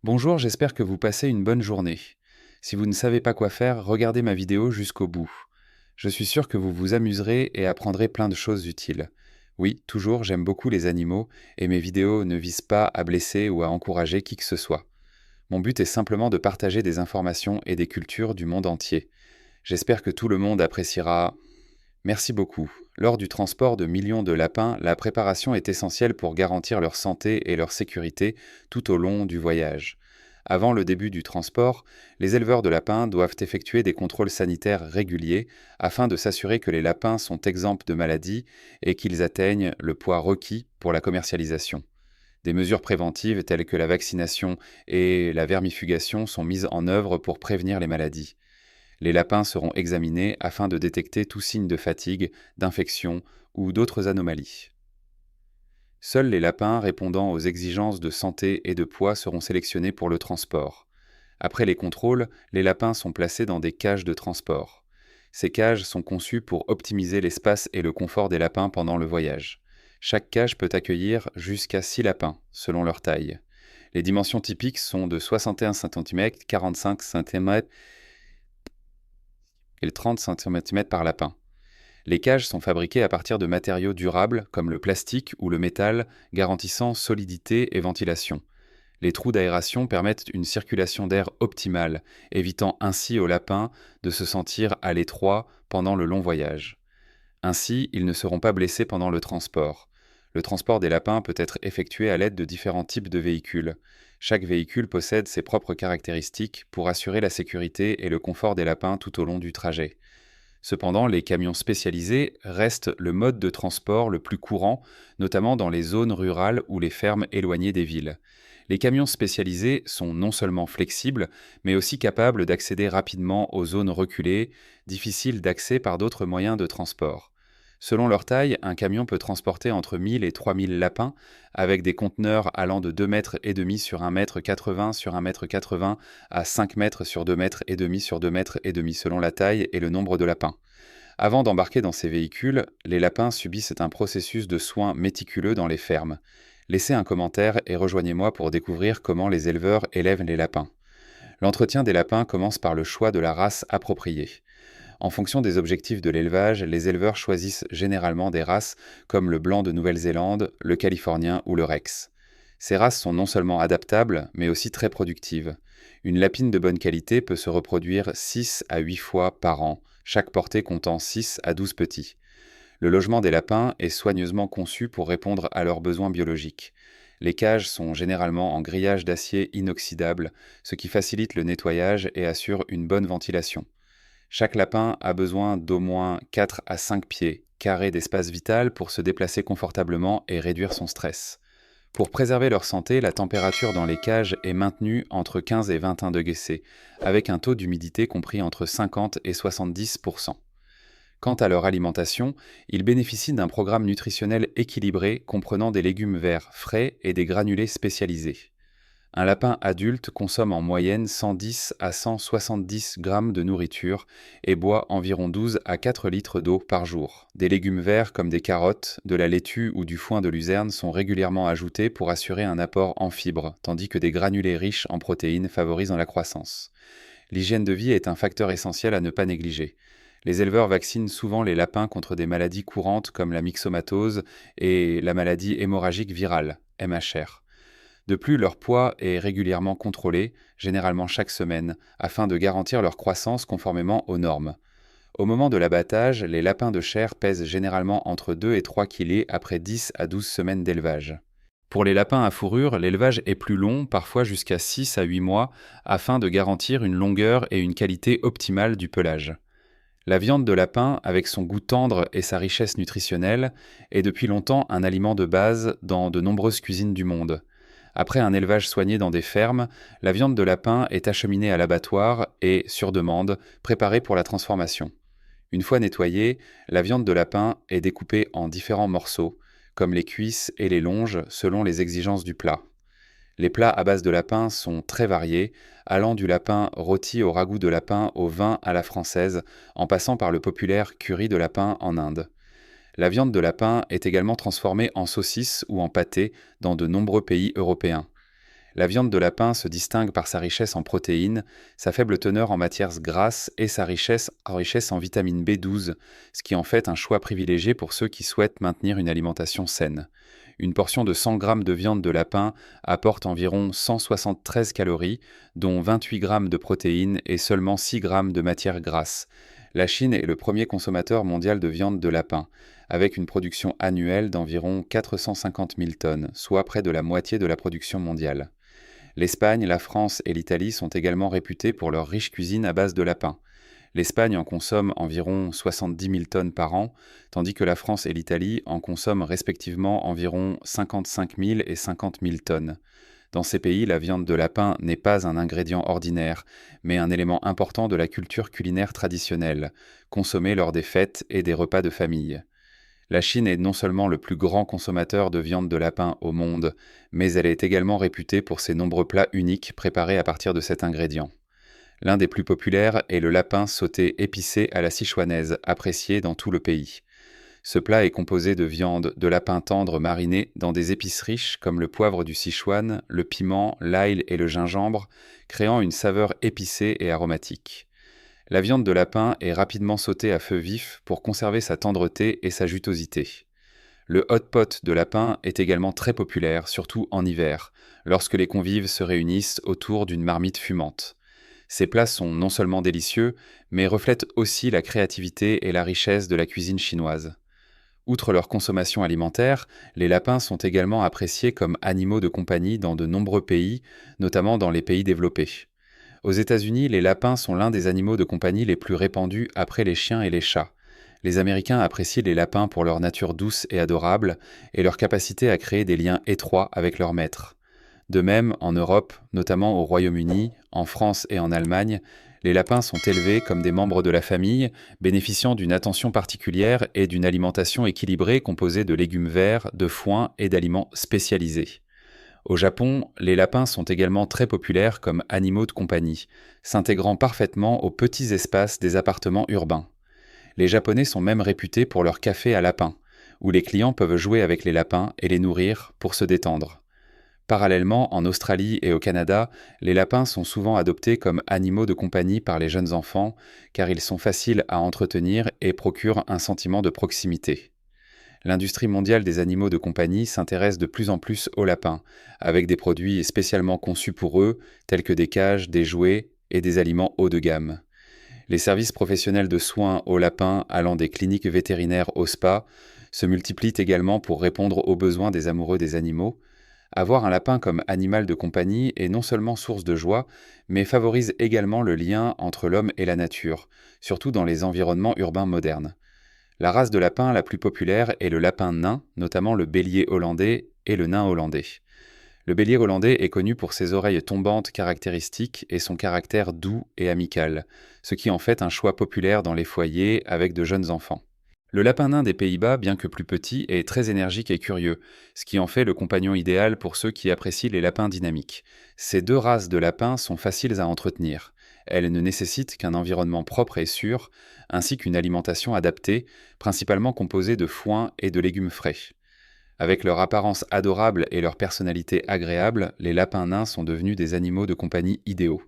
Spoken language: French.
Bonjour, j'espère que vous passez une bonne journée. Si vous ne savez pas quoi faire, regardez ma vidéo jusqu'au bout. Je suis sûr que vous vous amuserez et apprendrez plein de choses utiles. Oui, toujours, j'aime beaucoup les animaux et mes vidéos ne visent pas à blesser ou à encourager qui que ce soit. Mon but est simplement de partager des informations et des cultures du monde entier. J'espère que tout le monde appréciera. Merci beaucoup. Lors du transport de millions de lapins, la préparation est essentielle pour garantir leur santé et leur sécurité tout au long du voyage. Avant le début du transport, les éleveurs de lapins doivent effectuer des contrôles sanitaires réguliers afin de s'assurer que les lapins sont exempts de maladies et qu'ils atteignent le poids requis pour la commercialisation. Des mesures préventives telles que la vaccination et la vermifugation sont mises en œuvre pour prévenir les maladies. Les lapins seront examinés afin de détecter tout signe de fatigue, d'infection ou d'autres anomalies. Seuls les lapins répondant aux exigences de santé et de poids seront sélectionnés pour le transport. Après les contrôles, les lapins sont placés dans des cages de transport. Ces cages sont conçues pour optimiser l'espace et le confort des lapins pendant le voyage. Chaque cage peut accueillir jusqu'à 6 lapins, selon leur taille. Les dimensions typiques sont de 61 cm, 45 cm et 30 cm par lapin. Les cages sont fabriquées à partir de matériaux durables comme le plastique ou le métal, garantissant solidité et ventilation. Les trous d'aération permettent une circulation d'air optimale, évitant ainsi aux lapins de se sentir à l'étroit pendant le long voyage. Ainsi, ils ne seront pas blessés pendant le transport. Le transport des lapins peut être effectué à l'aide de différents types de véhicules. Chaque véhicule possède ses propres caractéristiques pour assurer la sécurité et le confort des lapins tout au long du trajet. Cependant, les camions spécialisés restent le mode de transport le plus courant, notamment dans les zones rurales ou les fermes éloignées des villes. Les camions spécialisés sont non seulement flexibles, mais aussi capables d'accéder rapidement aux zones reculées, difficiles d'accès par d'autres moyens de transport. Selon leur taille, un camion peut transporter entre 1000 et 3000 lapins, avec des conteneurs allant de 2,5 mètres sur 1,80 m sur 1,80 m à 5 mètres sur 2,5 mètres sur 2,5 mètres selon la taille et le nombre de lapins. Avant d'embarquer dans ces véhicules, les lapins subissent un processus de soins méticuleux dans les fermes. Laissez un commentaire et rejoignez-moi pour découvrir comment les éleveurs élèvent les lapins. L'entretien des lapins commence par le choix de la race appropriée. En fonction des objectifs de l'élevage, les éleveurs choisissent généralement des races comme le blanc de Nouvelle-Zélande, le californien ou le rex. Ces races sont non seulement adaptables, mais aussi très productives. Une lapine de bonne qualité peut se reproduire 6 à 8 fois par an, chaque portée comptant 6 à 12 petits. Le logement des lapins est soigneusement conçu pour répondre à leurs besoins biologiques. Les cages sont généralement en grillage d'acier inoxydable, ce qui facilite le nettoyage et assure une bonne ventilation. Chaque lapin a besoin d'au moins 4 à 5 pieds carrés d'espace vital pour se déplacer confortablement et réduire son stress. Pour préserver leur santé, la température dans les cages est maintenue entre 15 et 21 degrés C, avec un taux d'humidité compris entre 50 et 70%. Quant à leur alimentation, ils bénéficient d'un programme nutritionnel équilibré comprenant des légumes verts frais et des granulés spécialisés. Un lapin adulte consomme en moyenne 110 à 170 grammes de nourriture et boit environ 12 à 4 litres d'eau par jour. Des légumes verts comme des carottes, de la laitue ou du foin de luzerne sont régulièrement ajoutés pour assurer un apport en fibres, tandis que des granulés riches en protéines favorisent la croissance. L'hygiène de vie est un facteur essentiel à ne pas négliger. Les éleveurs vaccinent souvent les lapins contre des maladies courantes comme la myxomatose et la maladie hémorragique virale, MHR. De plus, leur poids est régulièrement contrôlé, généralement chaque semaine, afin de garantir leur croissance conformément aux normes. Au moment de l'abattage, les lapins de chair pèsent généralement entre 2 et 3 kg après 10 à 12 semaines d'élevage. Pour les lapins à fourrure, l'élevage est plus long, parfois jusqu'à 6 à 8 mois, afin de garantir une longueur et une qualité optimale du pelage. La viande de lapin, avec son goût tendre et sa richesse nutritionnelle, est depuis longtemps un aliment de base dans de nombreuses cuisines du monde. Après un élevage soigné dans des fermes, la viande de lapin est acheminée à l'abattoir et, sur demande, préparée pour la transformation. Une fois nettoyée, la viande de lapin est découpée en différents morceaux, comme les cuisses et les longes selon les exigences du plat. Les plats à base de lapin sont très variés, allant du lapin rôti au ragoût de lapin au vin à la française, en passant par le populaire curry de lapin en Inde. La viande de lapin est également transformée en saucisse ou en pâté dans de nombreux pays européens. La viande de lapin se distingue par sa richesse en protéines, sa faible teneur en matières grasses et sa richesse en vitamine B12, ce qui en fait un choix privilégié pour ceux qui souhaitent maintenir une alimentation saine. Une portion de 100 grammes de viande de lapin apporte environ 173 calories, dont 28 grammes de protéines et seulement 6 grammes de matières grasses. La Chine est le premier consommateur mondial de viande de lapin, avec une production annuelle d'environ 450 000 tonnes, soit près de la moitié de la production mondiale. L'Espagne, la France et l'Italie sont également réputées pour leur riche cuisine à base de lapin. L'Espagne en consomme environ 70 000 tonnes par an, tandis que la France et l'Italie en consomment respectivement environ 55 000 et 50 000 tonnes. Dans ces pays, la viande de lapin n'est pas un ingrédient ordinaire, mais un élément important de la culture culinaire traditionnelle, consommée lors des fêtes et des repas de famille. La Chine est non seulement le plus grand consommateur de viande de lapin au monde, mais elle est également réputée pour ses nombreux plats uniques préparés à partir de cet ingrédient. L'un des plus populaires est le lapin sauté épicé à la sichuanaise, apprécié dans tout le pays. Ce plat est composé de viande de lapin tendre marinée dans des épices riches comme le poivre du Sichuan, le piment, l'ail et le gingembre, créant une saveur épicée et aromatique. La viande de lapin est rapidement sautée à feu vif pour conserver sa tendreté et sa jutosité. Le hot pot de lapin est également très populaire, surtout en hiver, lorsque les convives se réunissent autour d'une marmite fumante. Ces plats sont non seulement délicieux, mais reflètent aussi la créativité et la richesse de la cuisine chinoise. Outre leur consommation alimentaire, les lapins sont également appréciés comme animaux de compagnie dans de nombreux pays, notamment dans les pays développés. Aux États-Unis, les lapins sont l'un des animaux de compagnie les plus répandus après les chiens et les chats. Les Américains apprécient les lapins pour leur nature douce et adorable et leur capacité à créer des liens étroits avec leur maître. De même, en Europe, notamment au Royaume-Uni, en France et en Allemagne, les lapins sont élevés comme des membres de la famille, bénéficiant d'une attention particulière et d'une alimentation équilibrée composée de légumes verts, de foin et d'aliments spécialisés. Au Japon, les lapins sont également très populaires comme animaux de compagnie, s'intégrant parfaitement aux petits espaces des appartements urbains. Les Japonais sont même réputés pour leur café à lapins, où les clients peuvent jouer avec les lapins et les nourrir pour se détendre. Parallèlement, en Australie et au Canada, les lapins sont souvent adoptés comme animaux de compagnie par les jeunes enfants, car ils sont faciles à entretenir et procurent un sentiment de proximité. L'industrie mondiale des animaux de compagnie s'intéresse de plus en plus aux lapins, avec des produits spécialement conçus pour eux, tels que des cages, des jouets et des aliments haut de gamme. Les services professionnels de soins aux lapins, allant des cliniques vétérinaires au spa, se multiplient également pour répondre aux besoins des amoureux des animaux. Avoir un lapin comme animal de compagnie est non seulement source de joie, mais favorise également le lien entre l'homme et la nature, surtout dans les environnements urbains modernes. La race de lapin la plus populaire est le lapin nain, notamment le bélier hollandais et le nain hollandais. Le bélier hollandais est connu pour ses oreilles tombantes caractéristiques et son caractère doux et amical, ce qui en fait un choix populaire dans les foyers avec de jeunes enfants. Le lapin nain des Pays-Bas, bien que plus petit, est très énergique et curieux, ce qui en fait le compagnon idéal pour ceux qui apprécient les lapins dynamiques. Ces deux races de lapins sont faciles à entretenir. Elles ne nécessitent qu'un environnement propre et sûr, ainsi qu'une alimentation adaptée, principalement composée de foin et de légumes frais. Avec leur apparence adorable et leur personnalité agréable, les lapins nains sont devenus des animaux de compagnie idéaux.